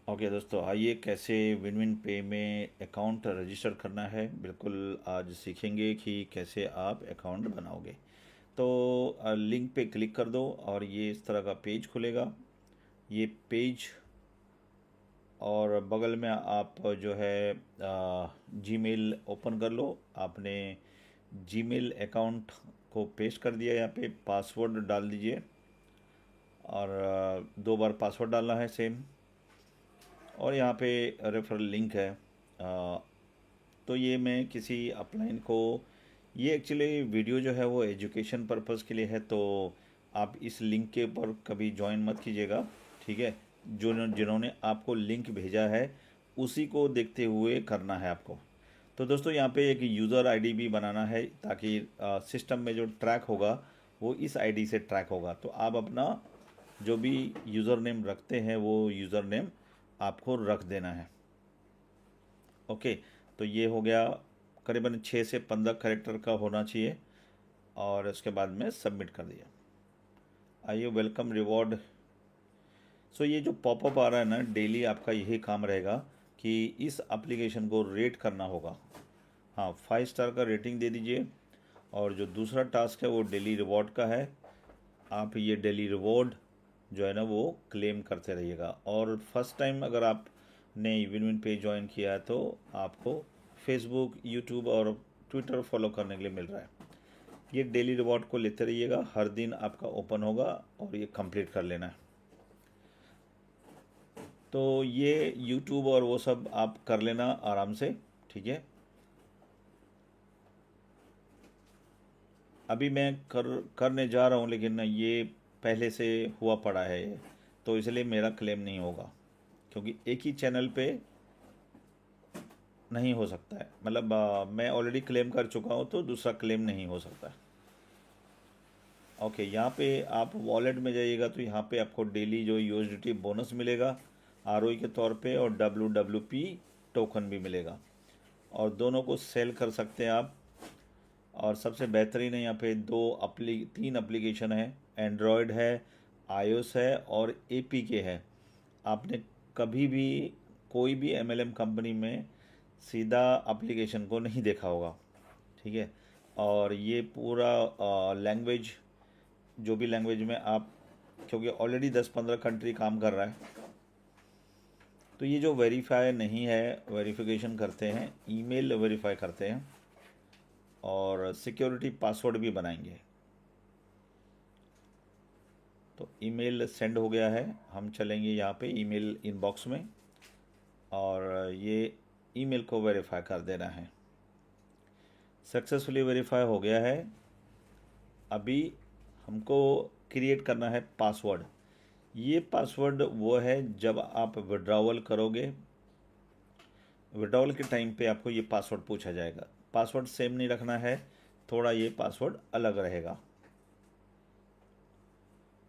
Okay दोस्तों, आइए कैसे विन विन पे में अकाउंट रजिस्टर करना है। बिल्कुल आज सीखेंगे कि कैसे आप अकाउंट बनाओगे। तो लिंक पे क्लिक कर दो और ये इस तरह का पेज खुलेगा। ये पेज और बगल में आप जो है जीमेल ओपन कर लो। आपने जीमेल अकाउंट को पेस्ट कर दिया, यहाँ पे पासवर्ड डाल दीजिए और 2 बार पासवर्ड डालना है सेम। और यहाँ पे रेफरल लिंक है। तो ये मैं किसी अपलाइन को, ये एक्चुअली वीडियो जो है वो एजुकेशन पर्पस के लिए है, तो आप इस लिंक के ऊपर कभी ज्वाइन मत कीजिएगा। ठीक है, जो जिन्होंने आपको लिंक भेजा है उसी को देखते हुए करना है आपको। तो दोस्तों यहाँ पे एक यूज़र आईडी भी बनाना है ताकि सिस्टम में जो ट्रैक होगा वो इस आईडी से ट्रैक होगा। तो आप अपना जो भी यूज़र नेम रखते हैं वो यूज़र नेम आपको रख देना है। ओके, तो ये हो गया। करीबन 6 से 15 कैरेक्टर का होना चाहिए और उसके बाद में सबमिट कर दिया। आइए, वेलकम रिवॉर्ड। सो ये जो पॉपअप आ रहा है ना, डेली आपका यही काम रहेगा कि इस एप्लीकेशन को रेट करना होगा। हाँ, 5 स्टार का रेटिंग दे दीजिए। और जो दूसरा टास्क है वो डेली रिवॉर्ड का है। आप ये डेली रिवॉर्ड जो है ना वो क्लेम करते रहिएगा। और फर्स्ट टाइम अगर आपने विन विन पे ज्वाइन किया है तो आपको फेसबुक, यूट्यूब और ट्विटर फॉलो करने के लिए मिल रहा है। ये डेली रिवॉर्ड को लेते रहिएगा, हर दिन आपका ओपन होगा और ये कंप्लीट कर लेना है। तो ये यूट्यूब और वो सब आप कर लेना आराम से। ठीक है, अभी मैं करने जा रहा हूँ, लेकिन ये पहले से हुआ पड़ा है ये, तो इसलिए मेरा क्लेम नहीं होगा क्योंकि एक ही चैनल पे नहीं हो सकता है। मतलब मैं ऑलरेडी क्लेम कर चुका हूँ तो दूसरा क्लेम नहीं हो सकता। ओके, यहाँ पे आप वॉलेट में जाइएगा तो यहाँ पे आपको डेली जो यूएसडीटी बोनस मिलेगा आरओई के तौर पे, और डब्ल्यूडब्ल्यूपी टोकन भी मिलेगा, और दोनों को सेल कर सकते हैं आप। और सबसे बेहतरीन है, यहाँ पे 3 एप्लीकेशन है। एंड्रॉयड है, आईओएस है और एपीके है। आपने कभी भी कोई भी एमएलएम कंपनी में सीधा एप्लीकेशन को नहीं देखा होगा। ठीक है, और ये पूरा लैंग्वेज, जो भी लैंग्वेज में आप, क्योंकि ऑलरेडी 10-15 कंट्री काम कर रहा है, तो ये जो वेरीफाई नहीं है, वेरिफिकेशन करते हैं, ईमेल वेरीफाई करते हैं और सिक्योरिटी पासवर्ड भी बनाएंगे। तो ईमेल सेंड हो गया है, हम चलेंगे यहाँ पे ईमेल इनबॉक्स में और ये ईमेल को वेरीफाई कर देना है। सक्सेसफुली वेरीफाई हो गया है। अभी हमको क्रिएट करना है पासवर्ड। ये पासवर्ड वो है जब आप विड्रॉवल करोगे, विड्रॉवल के टाइम पे आपको ये पासवर्ड पूछा जाएगा। पासवर्ड सेम नहीं रखना है, थोड़ा ये पासवर्ड अलग रहेगा।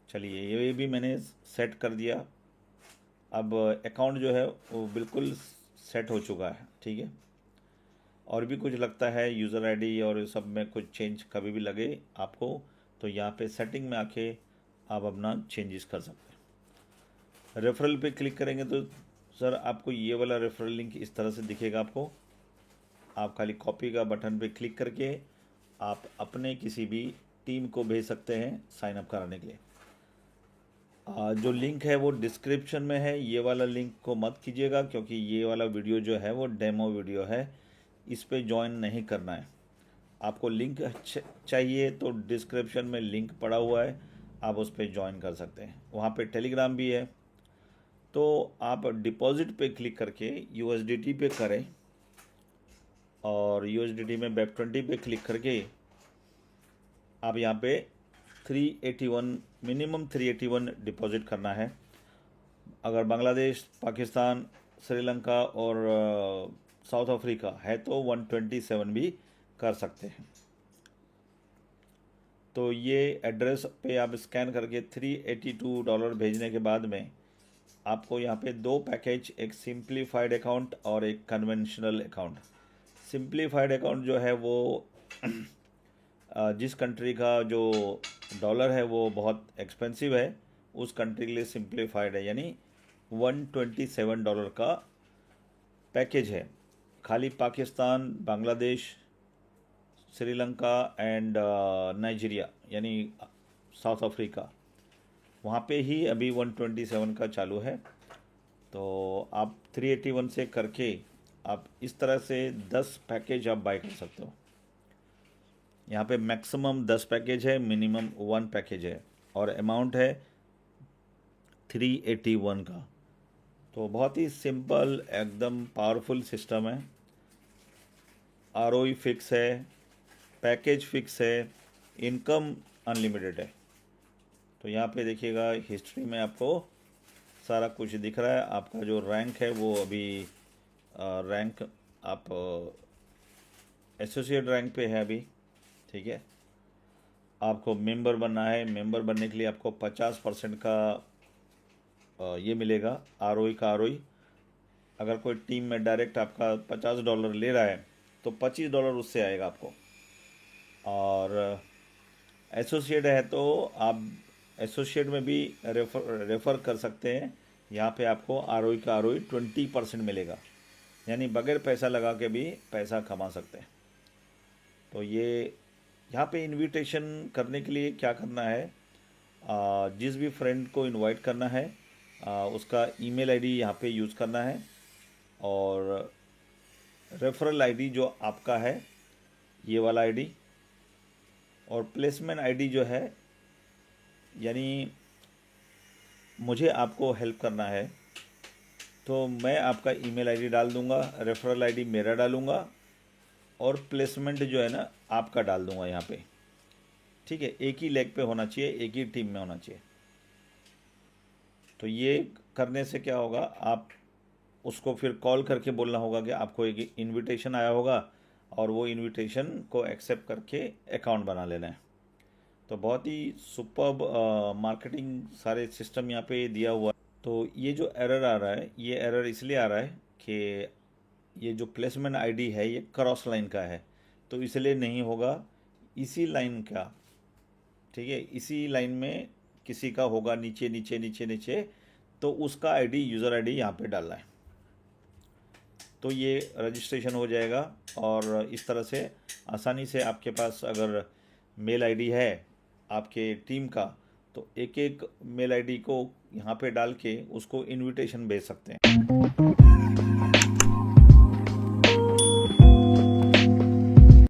चलिए, ये भी मैंने सेट कर दिया। अब अकाउंट जो है वो बिल्कुल सेट हो चुका है। ठीक है, और भी कुछ लगता है यूज़र आईडी और सब में कुछ चेंज कभी भी लगे आपको, तो यहाँ पे सेटिंग में आके आप अपना चेंजेस कर सकते हैं। रेफरल पे क्लिक करेंगे तो सर आपको ये वाला रेफरल लिंक इस तरह से दिखेगा आपको। आप खाली कॉपी का बटन पे क्लिक करके आप अपने किसी भी टीम को भेज सकते हैं साइन अप कराने के लिए। जो लिंक है वो डिस्क्रिप्शन में है। ये वाला लिंक को मत कीजिएगा क्योंकि ये वाला वीडियो जो है वो डेमो वीडियो है, इस पे ज्वाइन नहीं करना है। आपको लिंक चाहिए तो डिस्क्रिप्शन में लिंक पड़ा हुआ है, आप उस पर ज्वाइन कर सकते हैं। वहाँ पे टेलीग्राम भी है। तो आप डिपॉजिट पे क्लिक करके यूएसडीटी पे करें और यूएसडीटी में वेब20 पे क्लिक करके आप यहाँ पे 381, मिनिमम 381 डिपॉजिट करना है। अगर बांग्लादेश, पाकिस्तान, श्रीलंका और साउथ अफ्रीका है तो 127 भी कर सकते हैं। तो ये एड्रेस पे आप स्कैन करके $382 भेजने के बाद में आपको यहाँ पे 2 पैकेज, एक सिंप्लीफाइड अकाउंट और एक कन्वेंशनल अकाउंट। सिंप्लीफाइड अकाउंट जो है वो जिस कंट्री का जो डॉलर है वो बहुत एक्सपेंसिव है, उस कंट्री के लिए सिंप्लीफाइड है, यानी $127 का पैकेज है। खाली पाकिस्तान, बांग्लादेश, श्रीलंका एंड नाइजीरिया यानी साउथ अफ्रीका, वहाँ पे ही अभी 127 का चालू है। तो आप 381 से करके आप इस तरह से 10 पैकेज आप बाय कर सकते हो। यहाँ पे मैक्सिमम 10 पैकेज है, मिनिमम 1 पैकेज है और अमाउंट है 381 का। तो बहुत ही सिंपल एकदम पावरफुल सिस्टम है। आरओई फिक्स है, पैकेज फिक्स है, इनकम अनलिमिटेड है। तो यहाँ पे देखिएगा हिस्ट्री में आपको सारा कुछ दिख रहा है। आपका जो रैंक है वो अभी रैंक आप एसोसिएट रैंक पे है अभी, ठीक है। आपको मेंबर बनना है, मेंबर बनने के लिए आपको 50% का ये मिलेगा आरओई का आरओई। अगर कोई टीम में डायरेक्ट आपका $50 ले रहा है तो $25 उससे आएगा आपको। और एसोसिएट है तो आप एसोसिएट में भी रेफ़र कर सकते हैं। यहाँ पे आपको आरओई का आरओई 20% मिलेगा, यानी बगैर पैसा लगा के भी पैसा कमा सकते हैं। तो ये यहाँ पे इनविटेशन करने के लिए क्या करना है, जिस भी फ्रेंड को इनवाइट करना है उसका ईमेल आईडी यहाँ पे यूज़ करना है और रेफरल आईडी जो आपका है ये वाला आईडी और प्लेसमेंट आईडी जो है, यानी मुझे आपको हेल्प करना है तो मैं आपका ईमेल आईडी डाल दूंगा, रेफरल आईडी मेरा डालूंगा और प्लेसमेंट जो है ना आपका डाल दूंगा यहाँ पे, ठीक है। एक ही लेग पे होना चाहिए, एक ही टीम में होना चाहिए। तो ये करने से क्या होगा, आप उसको फिर कॉल करके बोलना होगा कि आपको एक इनविटेशन आया होगा और वो इनविटेशन को एक्सेप्ट करके अकाउंट बना लेना है। तो बहुत ही सुपर्ब मार्केटिंग सारे सिस्टम यहाँ पे दिया हुआ है। तो ये जो एरर आ रहा है, ये एरर इसलिए आ रहा है कि ये जो प्लेसमेंट आईडी है ये क्रॉस लाइन का है, तो इसलिए नहीं होगा। इसी लाइन का, ठीक है, इसी लाइन में किसी का होगा नीचे नीचे नीचे नीचे, तो उसका आईडी यूज़र आईडी यहाँ पे डालना है तो ये रजिस्ट्रेशन हो जाएगा। और इस तरह से आसानी से आपके पास अगर मेल आईडी है आपके टीम का तो एक एक मेल आईडी को यहाँ पे डाल के उसको इनविटेशन भेज सकते हैं।